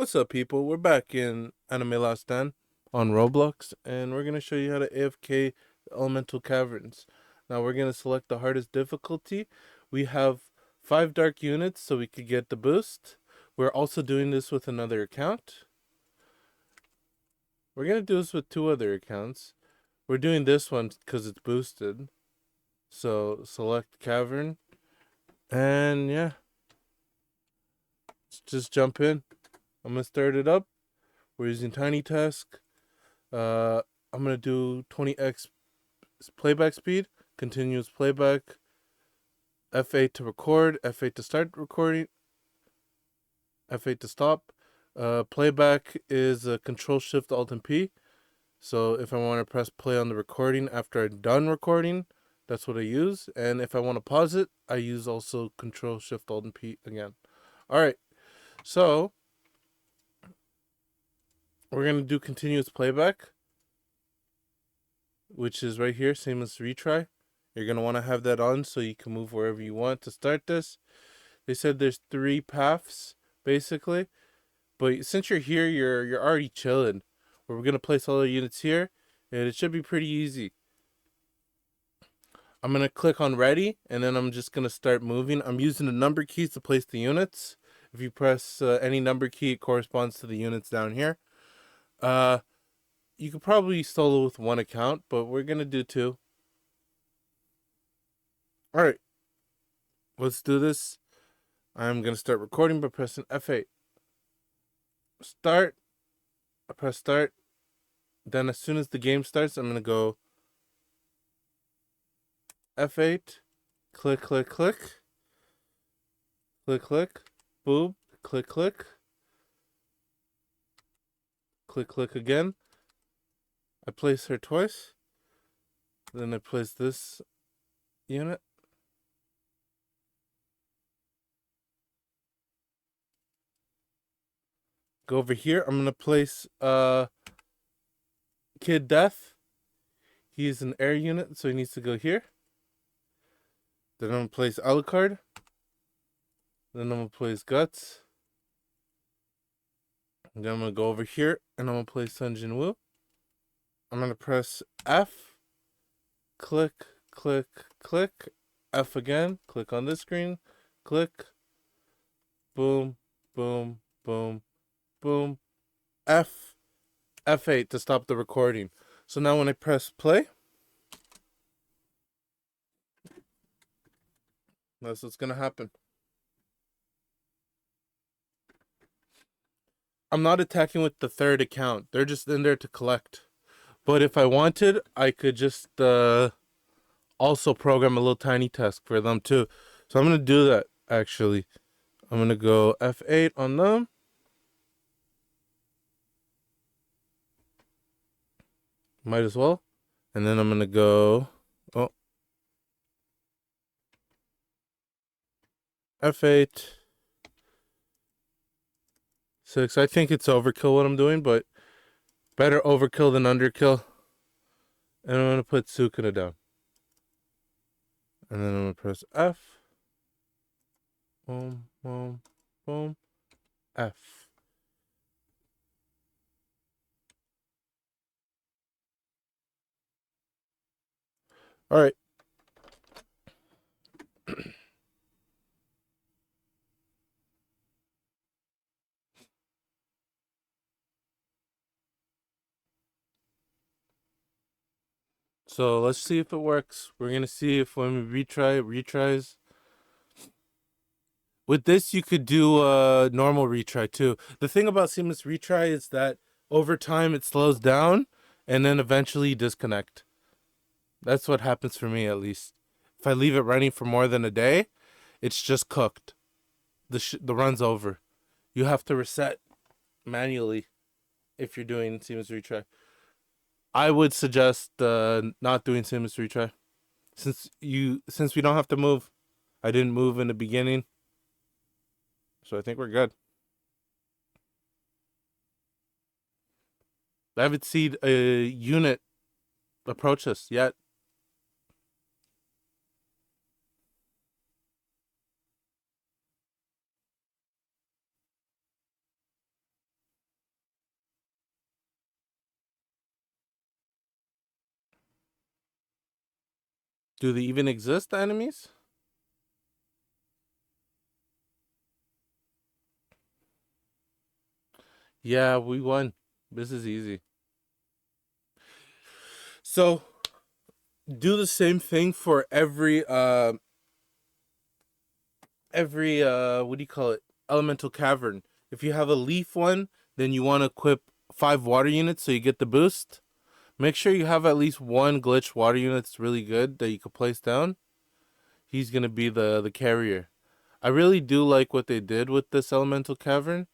What's up, people? We're back in Anime Last Stand on Roblox, and we're going to show you how to AFK elemental caverns. Now, we're going to select the hardest difficulty. We have 5 dark units, so we could get the boost. We're also doing this with another account. We're going to do this with 2 other accounts. We're doing this one because it's boosted. So, select cavern, and yeah, let's just jump in. I'm going to start it up. We're using Tiny Task. I'm gonna do 20x playback speed, continuous playback, F8 to record, F8 to start recording, F8 to stop. Playback is Control Shift Alt and P. So if I want to press play on the recording after I'm done recording, that's what I use. And if I want to pause it, I use also Control Shift Alt and P again. All right, so we're gonna do continuous playback, which is right here, same as retry. You're going to want to have that on so you can move wherever you want to start this. They said there's 3 paths, basically. But since you're here, you're already chilling. We're going to place all the units here, and it should be pretty easy. I'm going to click on ready, and then I'm just going to start moving. I'm using the number keys to place the units. If you press any number key, it corresponds to the units down here. You could probably solo with 1 account, but we're going to do 2. All right, let's do this. I'm going to start recording by pressing F8. Start. I press start. Then as soon as the game starts, I'm going to go F8. Click, click, click. Click, click. Boop. Click, click. Click, click again. I place her twice. Then I place this unit. Go over here. I'm going to place Kid Death. He's an air unit, so he needs to go here. Then I'm going to place Alucard. Then I'm going to place Guts. And then I'm going to go over here, and I'm going to place Sun Jin Woo. I'm going to press F. Click, click, click. F again. Click on this screen. Click. Boom, boom, boom, boom. F. F8 to stop the recording. So now when I press play, that's what's going to happen. I'm not attacking with the 3rd account. They're just in there to collect. But if I wanted, I could just also program a little tiny task for them too. So I'm going to do that, actually. I'm going to go F8 on them. Might as well. And then I'm going to go... Oh. F8. 6. I think it's overkill what I'm doing, but better overkill than underkill. And I'm going to put Sukuna down. And then I'm going to press F. Boom, boom, boom. F. All right. So let's see if it works. We're going to see if when we retry, it retries. With this, you could do a normal retry too. The thing about seamless retry is that over time it slows down and then eventually you disconnect. That's what happens for me, at least. If I leave it running for more than a day, it's just cooked. The run's over. You have to reset manually if you're doing seamless retry. I would suggest not doing seamless retry since we don't have to move. I didn't move in the beginning, so I think we're good. I haven't seen a unit approach us yet. Do they even exist, the enemies? Yeah, we won. This is easy. So do the same thing for every what do you call it? Elemental cavern. If you have a leaf one, then you want to equip 5 water units so you get the boost. Make sure you have at least one glitch water unit that's really good that you can place down. He's gonna be the carrier. I really do like what they did with this elemental cavern.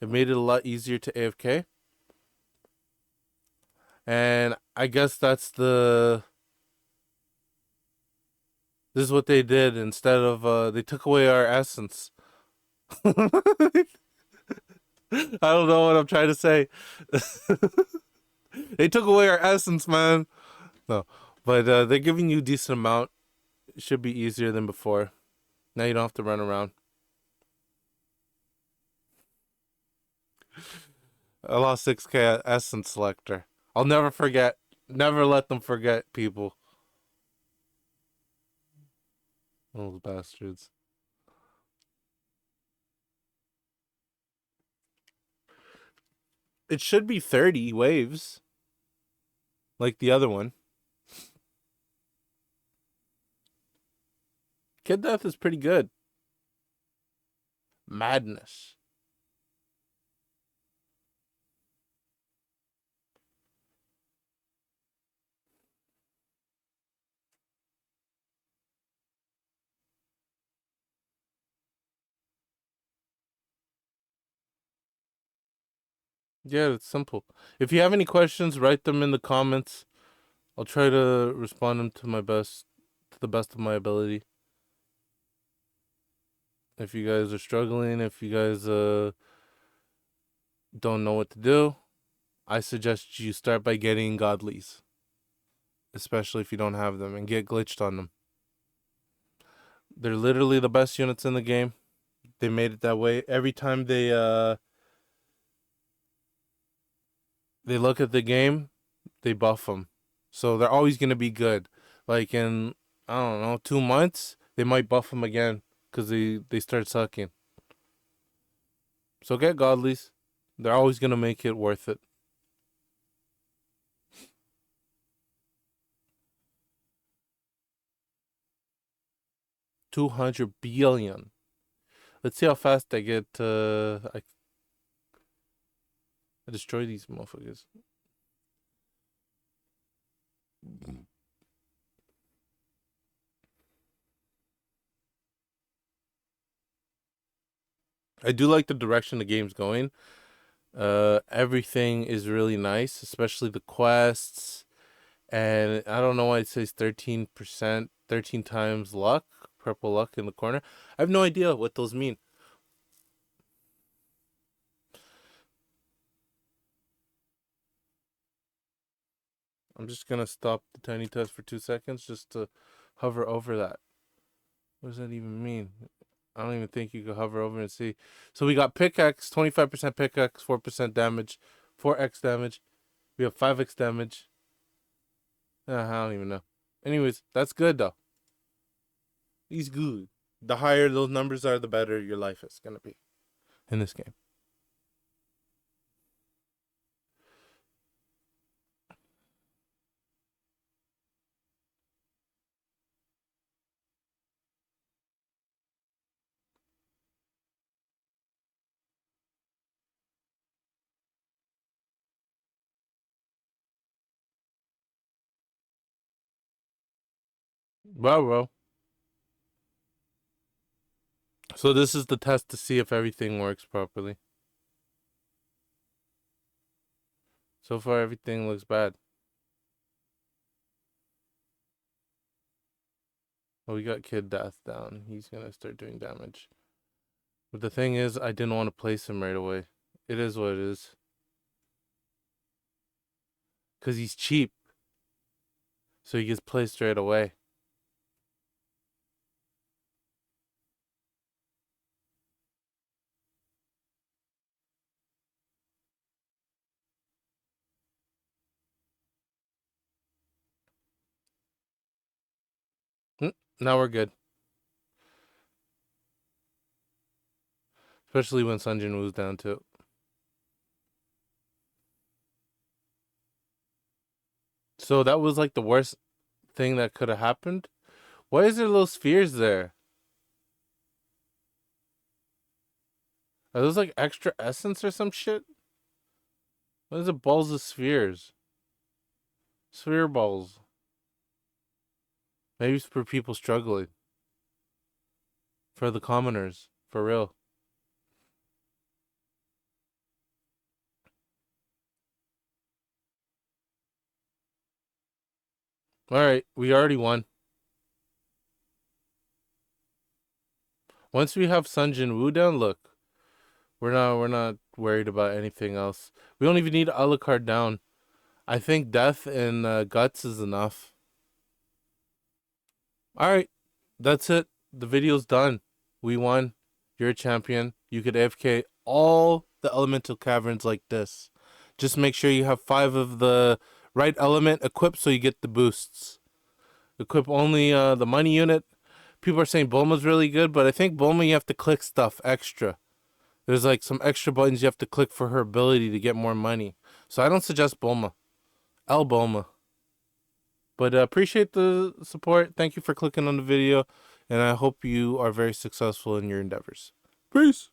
It made it a lot easier to AFK. And I guess this is what they did instead of they took away our essence. I don't know what I'm trying to say. They took away our essence, man. No, but they're giving you a decent amount. It should be easier than before. Now you don't have to run around. I lost 6K essence selector. I'll never forget. Never let them forget, people. Those bastards. It should be 30 waves. Like the other one. Kid Death is pretty good. Madness. Yeah, it's simple. If you have any questions, write them in the comments. I'll try to respond them to the best of my ability. If you guys are struggling, if you guys don't know what to do, I suggest you start by getting godlies, especially if you don't have them, and get glitched on them. They're literally the best units in the game. They made it that way. Every time they look at the game, they buff them. So they're always going to be good. Like in, I don't know, 2 months, they might buff them again because they start sucking. So get godlies. They're always going to make it worth it. 200 billion. Let's see how fast I get. I destroy these motherfuckers. I do like the direction the game's going. Everything is really nice, especially the quests. And I don't know why it says 13%, 13 times luck, purple luck in the corner. I have no idea what those mean. I'm just gonna stop the tiny test for 2 seconds just to hover over that. What does that even mean? I don't even think you could hover over and see. So we got pickaxe, 25% pickaxe, 4% damage, 4x damage. We have 5x damage. I don't even know. Anyways, that's good though. He's good. The higher those numbers are, the better your life is gonna be in this game. Wow, bro. So this is the test to see if everything works properly. So far, everything looks bad. Oh, we got Kid Death down. He's gonna start doing damage. But the thing is, I didn't want to place him right away. It is what it is. Because he's cheap. So he gets placed right away. Now we're good. Especially when Sunjin Woo's down too. So that was like the worst thing that could have happened. Why is there little spheres there? Are those like extra essence or some shit? What is it? Balls of spheres. Sphere balls. Maybe it's for people struggling. For the commoners. For real. Alright, we already won. Once we have Sunjin Woo down, look. We're not worried about anything else. We don't even need Alucard down. I think Death and Guts is enough. Alright. That's it. The video's done. We won. You're a champion. You could AFK all the elemental caverns like this. Just make sure you have 5 of the right element equipped so you get the boosts. Equip only the money unit. People are saying Bulma's really good, but I think Bulma you have to click stuff extra. There's like some extra buttons you have to click for her ability to get more money. So I don't suggest Bulma. L Bulma. But appreciate the support. Thank you for clicking on the video. And I hope you are very successful in your endeavors. Peace.